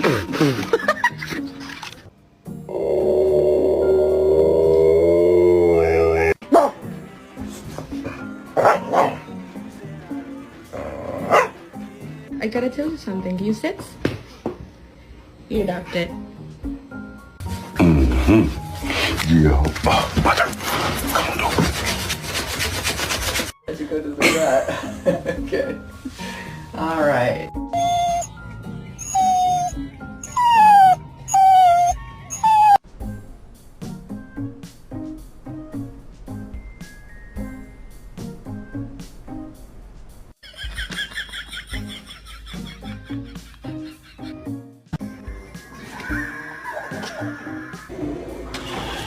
I gotta tell you something. Can you sit? You adopt it. Yeah. Mother. Come on, over. As you go to the right. Okay. All right.